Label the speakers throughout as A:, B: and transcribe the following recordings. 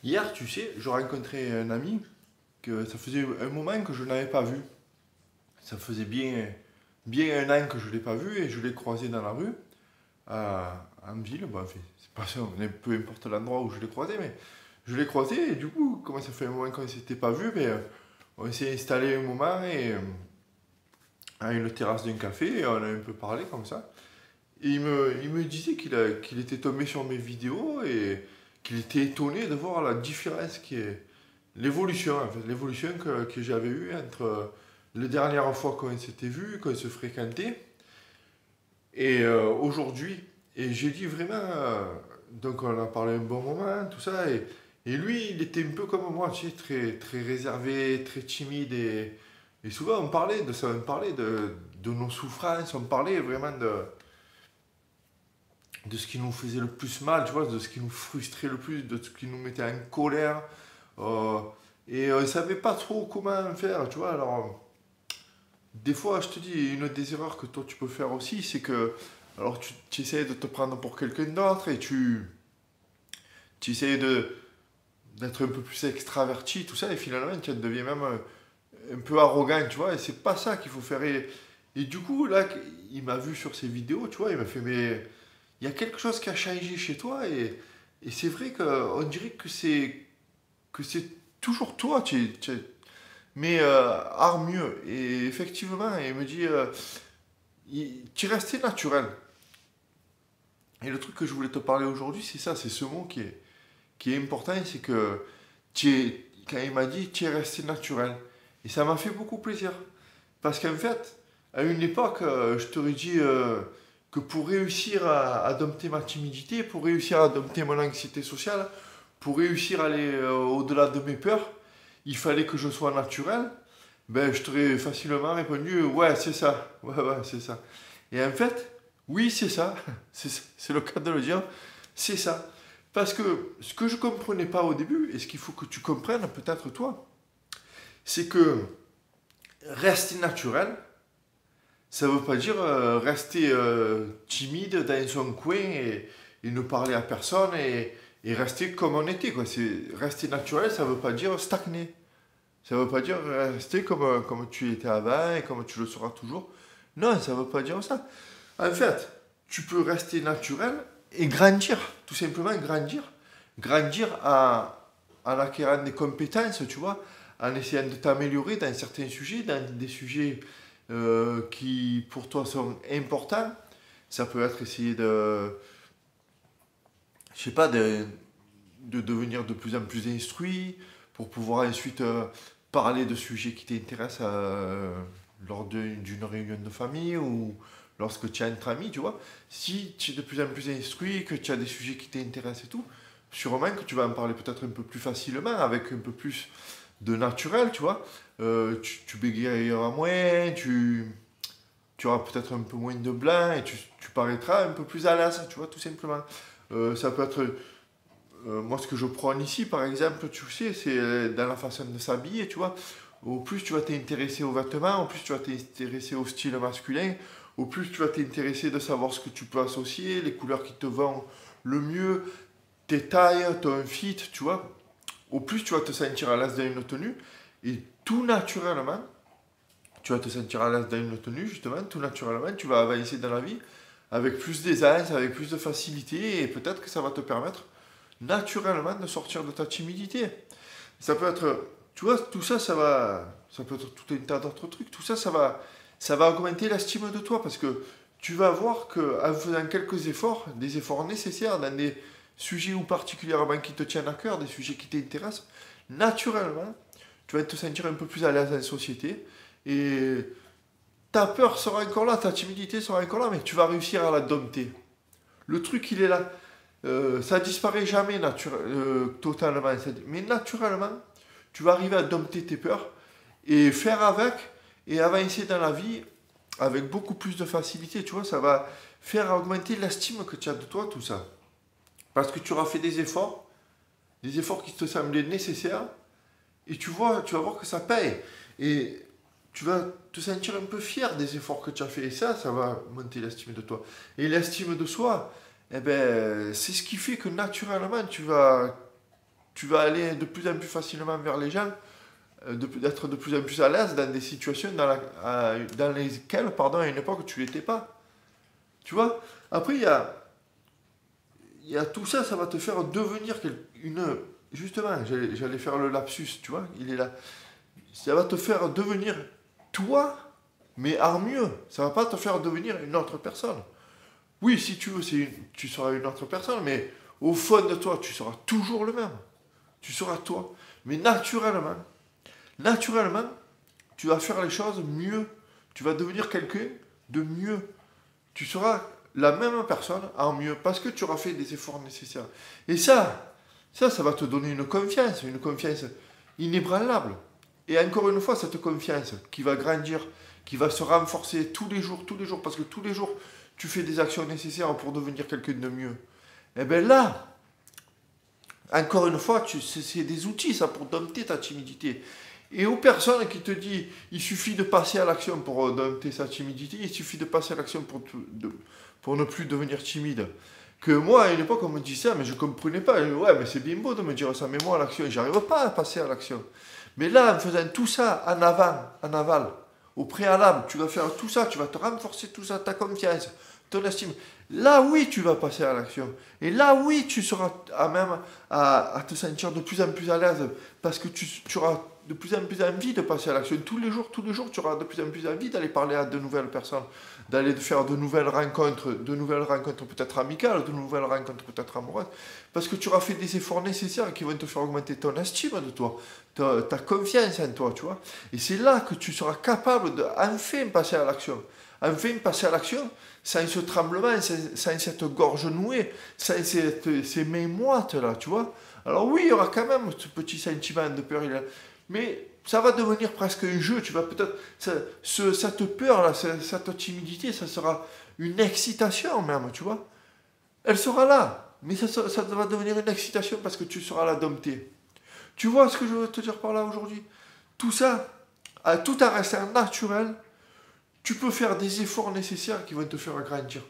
A: Hier, tu sais, je rencontrais un ami que ça faisait un moment que je n'avais pas vu. Ça faisait bien un an que je ne l'ai pas vu et je l'ai croisé dans la rue, en ville. Bon, enfin, c'est pas ça, peu importe l'endroit où je l'ai croisé, mais je l'ai croisé et du coup, comme ça fait un moment qu'on ne s'était pas vu, on s'est installé un moment à une terrasse d'un café et on a un peu parlé comme ça. Et il me disait qu'il était tombé sur mes vidéos et qu'il était étonné de voir la différence qui est. L'évolution, en fait, l'évolution que j'avais eue entre la dernière fois qu'on s'était vu, qu'on se fréquentait, et aujourd'hui. Et j'ai dit vraiment. Donc on a parlé un bon moment, tout ça, et lui, il était un peu comme moi, tu sais, très réservé, très timide, et souvent on parlait de ça, on parlait de nos souffrances, on parlait vraiment de ce qui nous faisait le plus mal, tu vois, de ce qui nous frustrait le plus, de ce qui nous mettait en colère. Euh, et on ne savait pas trop comment faire, tu vois. Alors, des fois, je te dis, une des erreurs que toi tu peux faire aussi, c'est que alors tu essaies de te prendre pour quelqu'un d'autre et tu essaies d'être un peu plus extraverti, tout ça, et finalement, tu deviens même un peu arrogant, tu vois, et c'est pas ça qu'il faut faire. Et du coup, là, il m'a vu sur ses vidéos, tu vois, il m'a fait, mais il y a quelque chose qui a changé chez toi, et c'est vrai qu'on dirait que c'est toujours toi, mais art mieux. Et effectivement, il me dit, tu restais naturel. Et le truc que je voulais te parler aujourd'hui, c'est ça, c'est ce mot qui est important, c'est que quand il m'a dit, tu es resté naturel. Et ça m'a fait beaucoup plaisir. Parce qu'en fait, à une époque, je t'aurais dit que pour réussir à dompter ma timidité, pour réussir à dompter mon anxiété sociale, pour réussir à aller au-delà de mes peurs, il fallait que je sois naturel. Ben, je t'aurais facilement répondu, ouais, c'est ça. Ouais, ouais, c'est ça. Et en fait, oui, c'est ça. C'est le cas de le dire. C'est ça. Parce que ce que je comprenais pas au début, et ce qu'il faut que tu comprennes peut-être toi, c'est que rester naturel, ça veut pas dire rester timide dans son coin et ne parler à personne et rester comme on était, quoi. Rester naturel, ça veut pas dire stagner. Ça veut pas dire rester comme tu étais avant et comme tu le seras toujours. Non, ça veut pas dire ça. En fait, tu peux rester naturel et grandir, tout simplement grandir. Grandir en acquérant des compétences, tu vois, en essayant de t'améliorer dans certains sujets, dans des sujets qui pour toi sont importants. Ça peut être essayer je sais pas, de devenir de plus en plus instruit pour pouvoir ensuite parler de sujets qui t'intéressent lors d'une réunion de famille ou lorsque tu es entre amis, tu vois. Si tu es de plus en plus instruit, que tu as des sujets qui t'intéressent et tout, sûrement que tu vas en parler peut-être un peu plus facilement, avec un peu plus de naturel, tu vois. Tu bégayeras moins, tu auras peut-être un peu moins de blanc et tu paraîtras un peu plus à l'aise, tu vois, tout simplement. Ça peut être moi, ce que je prends ici, par exemple, tu sais, c'est dans la façon de s'habiller, tu vois. Au plus tu vas t'intéresser aux vêtements, au plus tu vas t'intéresser au style masculin, au plus tu vas t'intéresser de savoir ce que tu peux associer, les couleurs qui te vont le mieux, tes tailles, ton fit, tu vois. Au plus tu vas te sentir à l'aise dans une tenue, et tout naturellement, tu vas te sentir à l'aise dans une tenue, justement, tout naturellement, tu vas avancer dans la vie avec plus d'aisance, avec plus de facilité, et peut-être que ça va te permettre naturellement de sortir de ta timidité. Ça peut être, tu vois, tout ça, ça peut être tout un tas d'autres trucs. Tout ça, ça va augmenter l'estime de toi parce que tu vas voir qu'en faisant quelques efforts, des efforts nécessaires dans des sujets ou particulièrement qui te tiennent à cœur, des sujets qui t'intéressent, naturellement, tu vas te sentir un peu plus à l'aise en société et ta peur sera encore là, ta timidité sera encore là, mais tu vas réussir à la dompter. Le truc, il est là. Ça disparaît jamais totalement. Mais naturellement, tu vas arriver à dompter tes peurs et faire avec et avancer dans la vie avec beaucoup plus de facilité. Tu vois, ça va faire augmenter l'estime que tu as de toi, tout ça. Parce que tu auras fait des efforts qui te semblaient nécessaires et tu vas voir que ça paye. Et tu vas te sentir un peu fier des efforts que tu as fait. Et ça va monter l'estime de toi. Et l'estime de soi, eh ben, c'est ce qui fait que naturellement, tu vas aller de plus en plus facilement vers les gens, d'être de plus en plus à l'aise dans des situations dans lesquelles, pardon, à une époque, tu l'étais pas. Tu vois? Après, il y a tout ça, ça va te faire devenir une... Justement, j'allais faire le lapsus, tu vois, il est là. Ça va te faire devenir toi, mais en mieux. Ça va pas te faire devenir une autre personne. Oui, si tu veux, tu seras une autre personne, mais au fond de toi, tu seras toujours le même. Tu seras toi. Mais naturellement, tu vas faire les choses mieux. Tu vas devenir quelqu'un de mieux. Tu seras la même personne en mieux parce que tu auras fait des efforts nécessaires. Et ça va te donner une confiance inébranlable. Et encore une fois, cette confiance qui va grandir, qui va se renforcer tous les jours, parce que tous les jours, tu fais des actions nécessaires pour devenir quelqu'un de mieux. Et bien là, encore une fois, c'est des outils, ça, pour dompter ta timidité. Et aux personnes qui te disent, il suffit de passer à l'action pour dompter sa timidité, il suffit de passer à l'action pour ne plus devenir timide. Que moi, à une époque, on me dit ça, mais je ne comprenais pas. Ouais, mais c'est bien beau de me dire ça, mais moi, à l'action, j'arrive pas à passer à l'action. Mais là, en faisant tout ça en aval, au préalable, tu vas faire tout ça, tu vas te renforcer tout ça, ta confiance, ton estime. Là, oui, tu vas passer à l'action. Et là, oui, tu seras à même à te sentir de plus en plus à l'aise parce que tu auras de plus en plus envie de passer à l'action. Tous les jours, tu auras de plus en plus envie d'aller parler à de nouvelles personnes, d'aller faire de nouvelles rencontres peut-être amicales, de nouvelles rencontres peut-être amoureuses, parce que tu auras fait des efforts nécessaires qui vont te faire augmenter ton estime de toi, ta confiance en toi, tu vois. Et c'est là que tu seras capable de enfin passer à l'action. Enfin passer à l'action sans ce tremblement, sans cette gorge nouée, sans ces mains moites là, tu vois. Alors oui, il y aura quand même ce petit sentiment de peur, mais ça va devenir presque un jeu. Tu vas peut-être cette peur là, cette timidité, ça sera une excitation même, tu vois. Elle sera là, mais ça va devenir une excitation parce que tu seras la dompter. Tu vois ce que je veux te dire par là aujourd'hui? Tout ça, tout en restant naturel, tu peux faire des efforts nécessaires qui vont te faire grandir.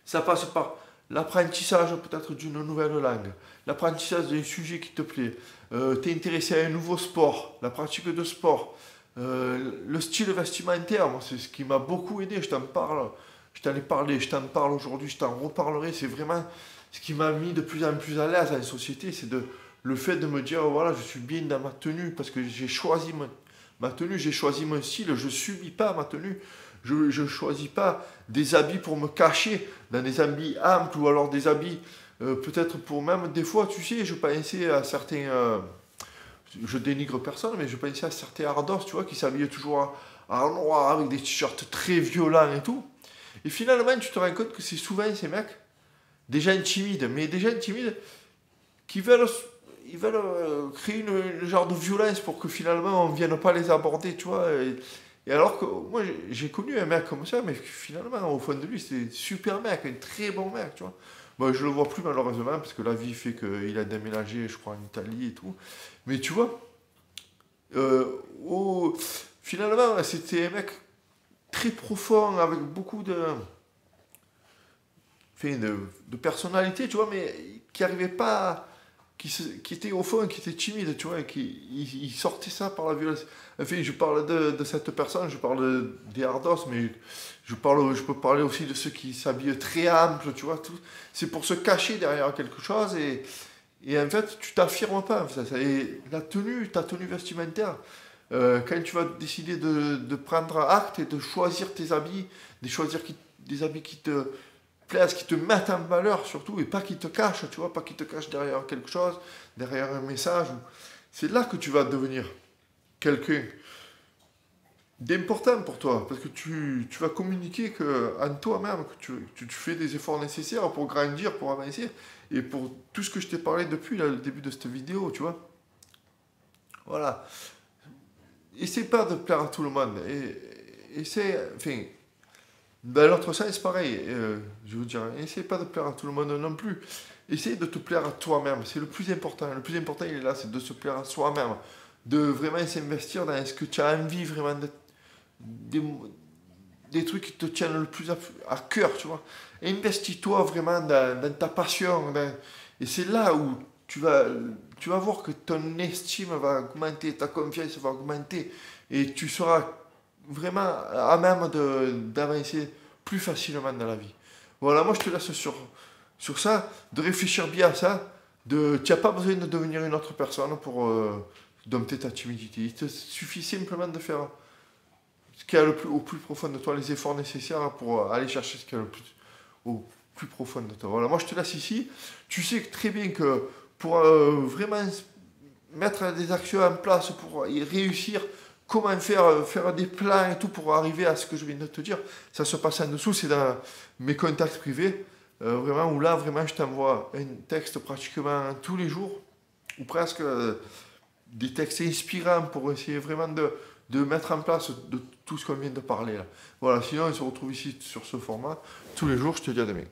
A: Ça passe par l'apprentissage peut-être d'une nouvelle langue, l'apprentissage d'un sujet qui te plaît, t'es intéressé à un nouveau sport, la pratique de sport, le style vestimentaire, moi c'est ce qui m'a beaucoup aidé, je t'en parle, je t'en ai parlé, je t'en parle aujourd'hui, je t'en reparlerai, c'est vraiment ce qui m'a mis de plus en plus à l'aise dans la société, c'est le fait de me dire, voilà, je suis bien dans ma tenue parce que j'ai choisi ma tenue, j'ai choisi mon style, je ne subis pas ma tenue. Je ne choisis pas des habits pour me cacher, dans des habits amples ou alors des habits peut-être pour même des fois, tu sais, je pensais à certains, je dénigre personne, mais je pensais à certains ardos, tu vois, qui s'habillaient toujours en noir avec des t-shirts très violents et tout. Et finalement, tu te rends compte que c'est souvent ces mecs, des gens timides, mais des gens timides qui veulent créer une genre de violence pour que finalement on ne vienne pas les aborder, tu vois. Et alors que moi j'ai connu un mec comme ça, mais finalement au fond de lui c'est un super mec, un très bon mec, tu vois. Moi je le vois plus malheureusement parce que la vie fait qu'il a déménagé, je crois, en Italie et tout. Mais tu vois, finalement c'était un mec très profond avec beaucoup de personnalité, tu vois, mais qui arrivait pas, qui était au fond, qui était timide, tu vois, et il sortait ça par la violence. Enfin, je parle de cette personne, je parle des hardos, mais je peux parler aussi de ceux qui s'habillent très ample, tu vois, tout. C'est pour se cacher derrière quelque chose et en fait, tu t'affirmes pas. En fait, et ta tenue vestimentaire, quand tu vas décider de prendre acte et de choisir tes habits, des habits qui te plaisent, qui te mettent en valeur surtout, et pas qui te cachent, tu vois, pas qui te cachent derrière quelque chose, derrière un message. C'est là que tu vas devenir quelqu'un d'important pour toi, parce que tu vas communiquer en toi-même, que tu fais des efforts nécessaires pour grandir, pour avancer, et pour tout ce que je t'ai parlé depuis là, le début de cette vidéo, tu vois. Voilà. Essaie pas de plaire à tout le monde. Enfin, dans l'autre sens, c'est pareil. Je veux dire, essaie pas de plaire à tout le monde non plus. Essaie de te plaire à toi-même. C'est le plus important. Le plus important, il est là, c'est de se plaire à soi-même. De vraiment s'investir dans ce que tu as envie vraiment des trucs qui te tiennent le plus à cœur, tu vois. Investis-toi vraiment dans ta passion. Et c'est là où tu vas, tu vas voir que ton estime va augmenter, ta confiance va augmenter et tu seras vraiment à même d'avancer plus facilement dans la vie. Voilà, moi je te laisse sur ça, de réfléchir bien à ça. Tu n'as pas besoin de devenir une autre personne pour dompter ta timidité. Il te suffit simplement de faire ce qu'il y a au plus profond de toi, les efforts nécessaires pour aller chercher ce qu'il y a au plus profond de toi. Voilà, moi je te laisse ici. Tu sais très bien que pour vraiment mettre des actions en place pour y réussir, comment faire des plans et tout pour arriver à ce que je viens de te dire, ça se passe en dessous, c'est dans mes contacts privés, vraiment, où là, vraiment, je t'envoie un texte pratiquement tous les jours, ou presque des textes inspirants pour essayer vraiment de mettre en place de tout ce qu'on vient de parler là. Voilà, sinon, on se retrouve ici sur ce format tous les jours, je te dis à demain.